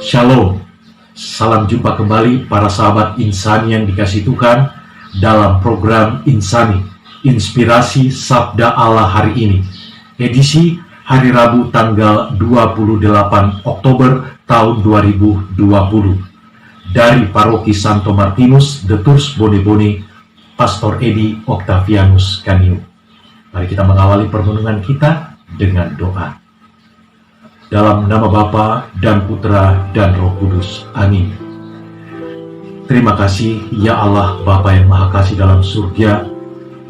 Shalom, salam jumpa kembali para sahabat Insani yang dikasihi Tuhan dalam program Insani, Inspirasi Sabda Allah hari ini, edisi hari Rabu tanggal 28 Oktober tahun 2020, dari Paroki Santo Martinus de Tours Bone-Bone, Pastor Edi Octavianus Kaniu. Mari kita mengawali permenungan kita dengan doa. Dalam nama Bapa dan Putra dan Roh Kudus. Amin. Terima kasih ya Allah Bapa yang Maha Kasih dalam surga,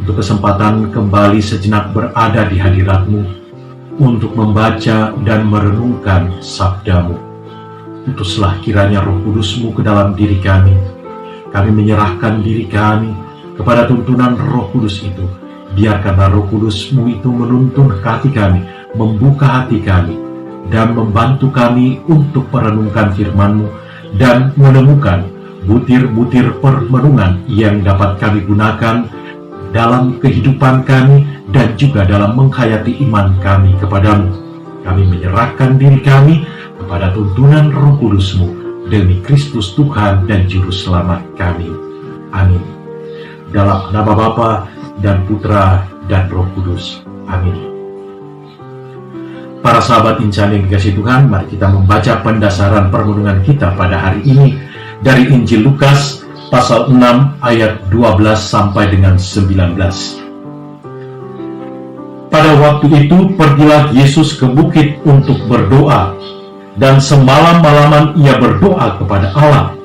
untuk kesempatan kembali sejenak berada di hadirat-Mu untuk membaca dan merenungkan sabda-Mu. Utuslah kiranya Roh Kudus-Mu ke dalam diri kami. Kami menyerahkan diri kami kepada tuntunan Roh Kudus itu. Biarkanlah Roh Kudus-Mu itu menuntun hati kami, membuka hati kami, dan membantu kami untuk merenungkan firman-Mu dan menemukan butir-butir permenungan yang dapat kami gunakan dalam kehidupan kami dan juga dalam menghayati iman kami kepadamu. Kami menyerahkan diri kami kepada tuntunan Roh Kudus-Mu demi Kristus Tuhan dan Juru Selamat kami. Amin. Dalam nama Bapa dan Putra dan Roh Kudus. Amin. Para sahabat Insani yang dikasihi Tuhan, mari kita membaca pendasaran permenungan kita pada hari ini dari Injil Lukas pasal 6 ayat 12 sampai dengan 19. Pada waktu itu pergilah Yesus ke bukit untuk berdoa, dan semalam-malaman ia berdoa kepada Allah.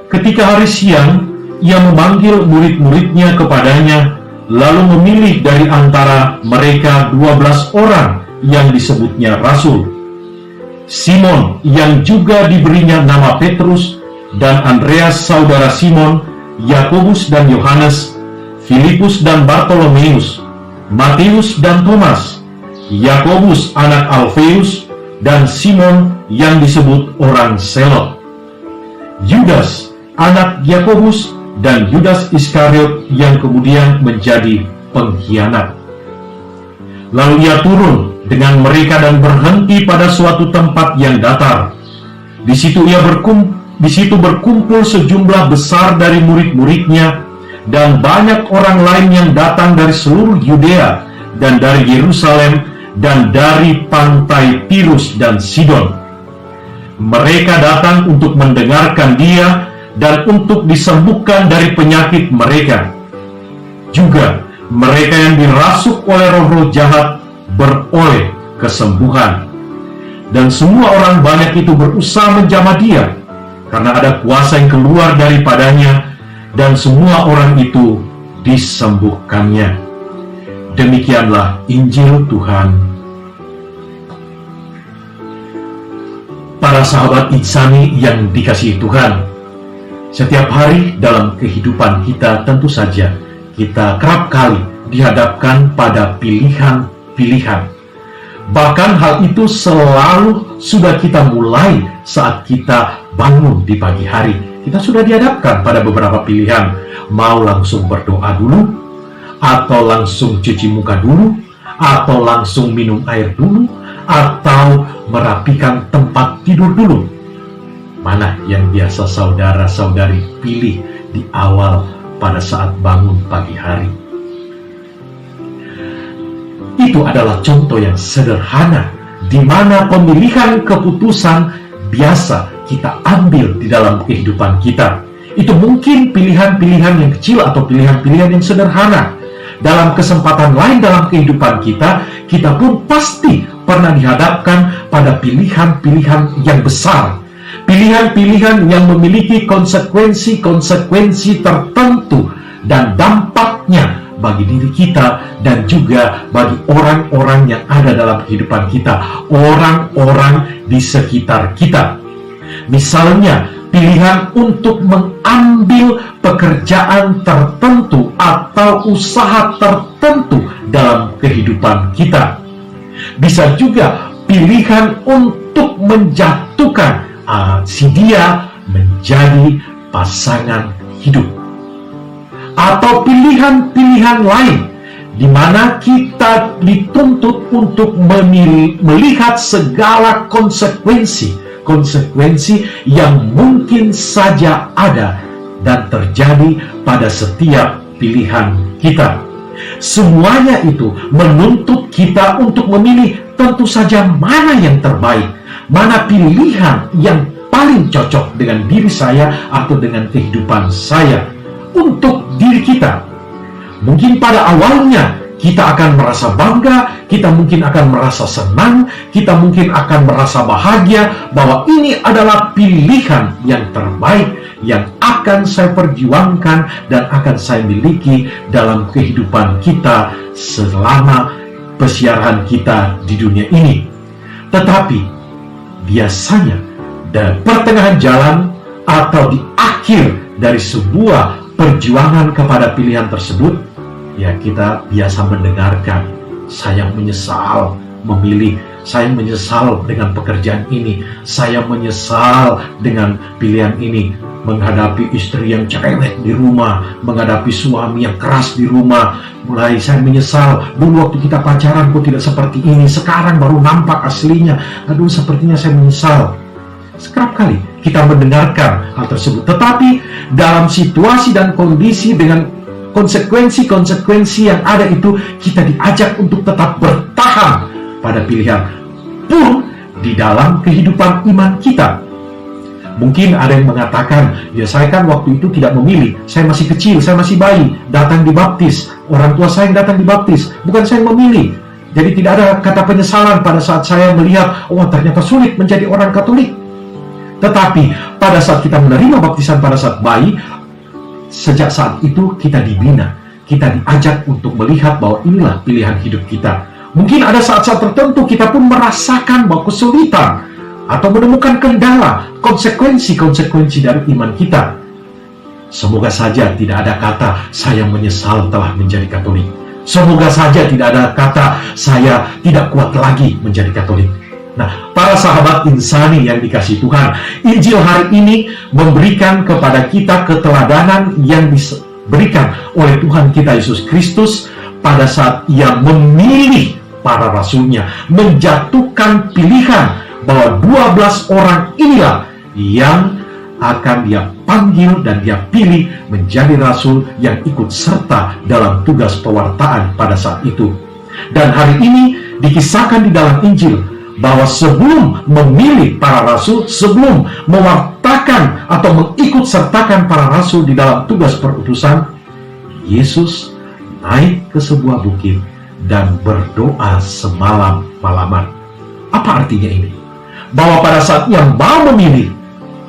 Ketika hari siang, ia memanggil murid-muridnya kepadanya, lalu memilih dari antara mereka 12 orang yang disebutnya Rasul, Simon yang juga diberinya nama Petrus, dan Andreas saudara Simon, Yakobus dan Yohanes, Filipus dan Bartolomeus, Matius dan Thomas, Yakobus anak Alfeus, dan Simon yang disebut orang Selot, Yudas anak Yakobus, dan Yudas Iskariot yang kemudian menjadi pengkhianat. Lalu ia turun dengan mereka dan berhenti pada suatu tempat yang datar. Di situ berkumpul sejumlah besar dari murid-muridnya dan banyak orang lain yang datang dari seluruh Yudea dan dari Yerusalem dan dari pantai Tirus dan Sidon. Mereka datang untuk mendengarkan dia dan untuk disembuhkan dari penyakit mereka. Juga mereka yang dirasuk oleh roh-roh jahat beroleh kesembuhan. Dan semua orang banyak itu berusaha menjamah dia, karena ada kuasa yang keluar daripadanya, dan semua orang itu disembuhkannya. Demikianlah Injil Tuhan. Para sahabat Insani yang dikasihi Tuhan, setiap hari dalam kehidupan kita tentu saja kita kerap kali dihadapkan pada pilihan. Bahkan hal itu selalu sudah kita mulai saat kita bangun di pagi hari. Kita sudah dihadapkan pada beberapa pilihan. Mau langsung berdoa dulu, atau langsung cuci muka dulu, atau langsung minum air dulu, atau merapikan tempat tidur dulu. Mana yang biasa saudara-saudari pilih di awal pada saat bangun pagi hari? Itu adalah contoh yang sederhana, di mana pemilihan keputusan biasa kita ambil di dalam kehidupan kita. Itu mungkin pilihan-pilihan yang kecil atau pilihan-pilihan yang sederhana. Dalam kesempatan lain dalam kehidupan kita, kita pun pasti pernah dihadapkan pada pilihan-pilihan yang besar. Pilihan-pilihan yang memiliki konsekuensi-konsekuensi tertentu dan dampaknya bagi diri kita dan juga bagi orang-orang yang ada dalam kehidupan kita, orang-orang di sekitar kita. Misalnya, pilihan untuk mengambil pekerjaan tertentu atau usaha tertentu dalam kehidupan kita. Bisa juga pilihan untuk menjatuhkan si dia menjadi pasangan hidup. Atau pilihan-pilihan lain di mana kita dituntut untuk melihat segala konsekuensi konsekuensi yang mungkin saja ada dan terjadi pada setiap pilihan kita. Semuanya itu menuntut kita untuk memilih tentu saja mana yang terbaik, mana pilihan yang paling cocok dengan diri saya atau dengan kehidupan saya untuk diri kita. Mungkin pada awalnya kita akan merasa bangga, kita mungkin akan merasa senang, kita mungkin akan merasa bahagia bahwa ini adalah pilihan yang terbaik yang akan saya perjuangkan dan akan saya miliki dalam kehidupan kita selama pesiaran kita di dunia ini. Tetapi biasanya di pertengahan jalan atau di akhir dari sebuah perjuangan kepada pilihan tersebut, ya kita biasa mendengarkan, saya menyesal memilih, saya menyesal dengan pekerjaan ini, saya menyesal dengan pilihan ini, menghadapi istri yang cerewet di rumah, menghadapi suami yang keras di rumah. Mulai saya menyesal, dulu waktu kita pacaran kok tidak seperti ini, sekarang baru nampak aslinya, aduh sepertinya saya menyesal. Kerap kali kita mendengarkan hal tersebut, tetapi dalam situasi dan kondisi dengan konsekuensi-konsekuensi yang ada itu, kita diajak untuk tetap bertahan pada pilihan pun di dalam kehidupan iman kita. Mungkin ada yang mengatakan, ya saya kan waktu itu tidak memilih, saya masih kecil, saya masih bayi, datang dibaptis, orang tua saya yang datang dibaptis, bukan saya yang memilih. Jadi tidak ada kata penyesalan pada saat saya melihat, oh ternyata sulit menjadi orang Katolik. Tetapi pada saat kita menerima baptisan pada saat bayi, sejak saat itu kita dibina, kita diajak untuk melihat bahwa inilah pilihan hidup kita. Mungkin ada saat-saat tertentu kita pun merasakan bahwa kesulitan atau menemukan kendala, konsekuensi-konsekuensi dari iman kita. Semoga saja tidak ada kata saya menyesal telah menjadi Katolik. Semoga saja tidak ada kata saya tidak kuat lagi menjadi Katolik. Nah, para sahabat insani yang dikasihi Tuhan, Injil hari ini memberikan kepada kita keteladanan yang diberikan oleh Tuhan kita Yesus Kristus pada saat Ia memilih para rasulnya, menjatuhkan pilihan bahwa 12 orang inilah yang akan Dia panggil dan Dia pilih menjadi rasul yang ikut serta dalam tugas pewartaan pada saat itu. Dan hari ini dikisahkan di dalam Injil bahwa sebelum memilih para rasul, sebelum mewartakan atau mengikut sertakan para rasul di dalam tugas perutusan, Yesus naik ke sebuah bukit dan berdoa semalam-malaman. Apa artinya ini? Bahwa pada saat Ia mau memilih,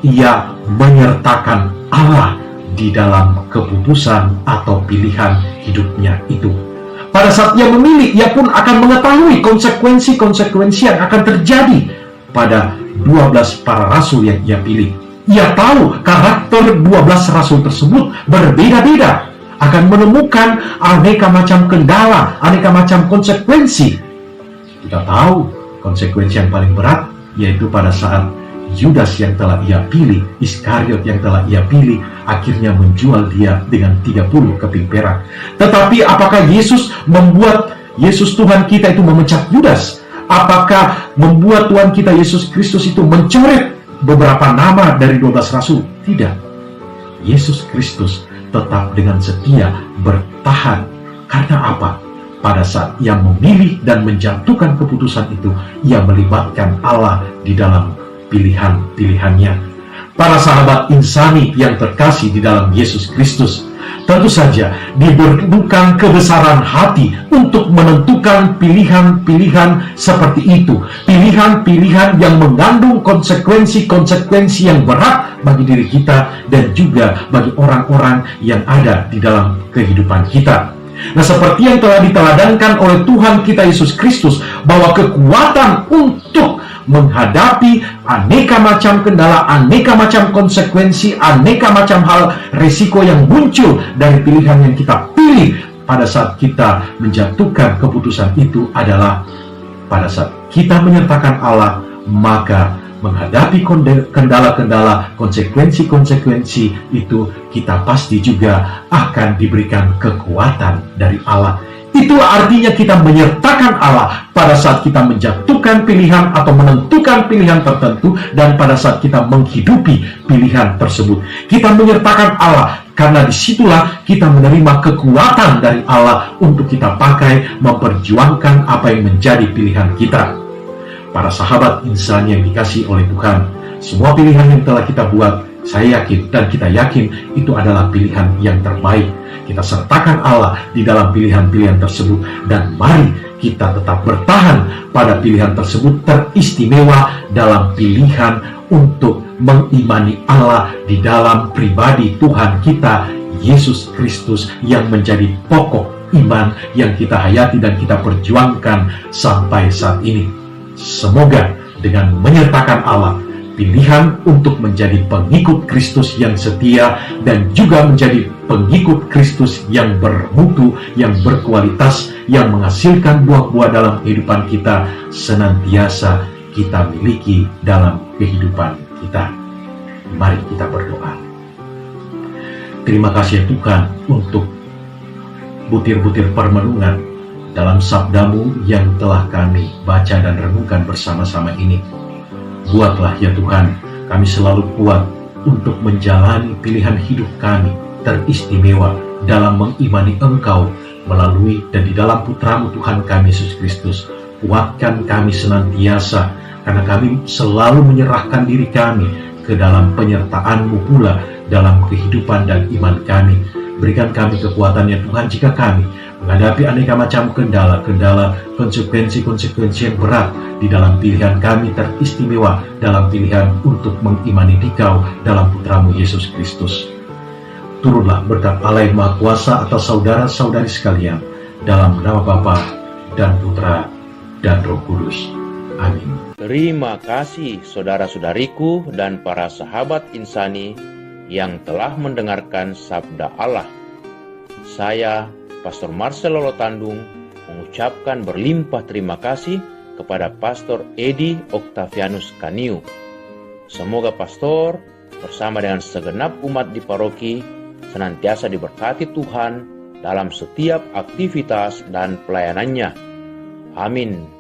Ia menyertakan Allah di dalam keputusan atau pilihan hidupnya itu. Pada saat Ia memilih, Ia pun akan mengetahui konsekuensi-konsekuensi yang akan terjadi pada 12 para rasul yang Ia pilih. Ia tahu karakter 12 rasul tersebut berbeda-beda, akan menemukan aneka macam kendala, aneka macam konsekuensi. Kita tahu konsekuensi yang paling berat, yaitu pada saat Yudas yang telah Ia pilih, Iskariot yang telah Ia pilih, akhirnya menjual Dia dengan 30 keping perak. Tetapi apakah Yesus Tuhan kita itu memecat Yudas? Apakah membuat Tuhan kita Yesus Kristus itu mencoret beberapa nama dari 12 rasul? Tidak. Yesus Kristus tetap dengan setia bertahan. Karena apa? Pada saat Ia memilih dan menjatuhkan keputusan itu, Ia melibatkan Allah di dalam pilihan-pilihannya. Para sahabat insani yang terkasih di dalam Yesus Kristus, tentu saja diperlukan kebesaran hati untuk menentukan pilihan-pilihan seperti itu. Pilihan-pilihan yang mengandung konsekuensi-konsekuensi yang berat bagi diri kita dan juga bagi orang-orang yang ada di dalam kehidupan kita. Nah, seperti yang telah diteladankan oleh Tuhan kita Yesus Kristus, bahwa kekuatan untuk menghadapi aneka macam kendala, aneka macam konsekuensi, aneka macam hal risiko yang muncul dari pilihan yang kita pilih pada saat kita menjatuhkan keputusan itu adalah pada saat kita menyertakan Allah, maka menghadapi kendala-kendala, konsekuensi-konsekuensi itu kita pasti juga akan diberikan kekuatan dari Allah Itulah artinya kita menyertakan Allah pada saat kita menjatuhkan pilihan atau menentukan pilihan tertentu, dan pada saat kita menghidupi pilihan tersebut. Kita menyertakan Allah karena disitulah kita menerima kekuatan dari Allah untuk kita pakai memperjuangkan apa yang menjadi pilihan kita. Para sahabat insan yang dikasihi oleh Tuhan, semua pilihan yang telah kita buat, saya yakin dan kita yakin itu adalah pilihan yang terbaik. Kita sertakan Allah di dalam pilihan-pilihan tersebut, dan mari kita tetap bertahan pada pilihan tersebut, teristimewa dalam pilihan untuk mengimani Allah di dalam pribadi Tuhan kita, Yesus Kristus, yang menjadi pokok iman yang kita hayati dan kita perjuangkan sampai saat ini. Semoga dengan menyertakan Allah, pilihan untuk menjadi pengikut Kristus yang setia dan juga menjadi pengikut Kristus yang bermutu, yang berkualitas, yang menghasilkan buah-buah dalam kehidupan kita, senantiasa kita miliki dalam kehidupan kita. Mari kita berdoa. Terima kasih Tuhan untuk butir-butir permenungan dalam sabda-Mu yang telah kami baca dan renungkan bersama-sama ini. Buatlah ya Tuhan, kami selalu kuat untuk menjalani pilihan hidup kami teristimewa dalam mengimani Engkau melalui dan di dalam Putra-Mu Tuhan kami Yesus Kristus. Kuatkan kami senantiasa, karena kami selalu menyerahkan diri kami ke dalam penyertaan-Mu pula dalam kehidupan dan iman kami. Berikan kami kekuatan ya Tuhan jika kami menghadapi aneka macam kendala-kendala, konsekuensi-konsekuensi yang berat di dalam pilihan kami teristimewa dalam pilihan untuk mengimani Dikau dalam Putra-Mu Yesus Kristus. Turunlah berkat Allah yang Maha Kuasa atas saudara-saudari sekalian, dalam nama Bapa dan Putra dan Roh Kudus. Amin. Terima kasih saudara-saudariku dan para sahabat insani yang telah mendengarkan sabda Allah. Saya Pastor Marcel Lolotandung mengucapkan berlimpah terima kasih kepada Pastor Edi Octavianus Kaniu. Semoga Pastor bersama dengan segenap umat di paroki senantiasa diberkati Tuhan dalam setiap aktivitas dan pelayanannya. Amin.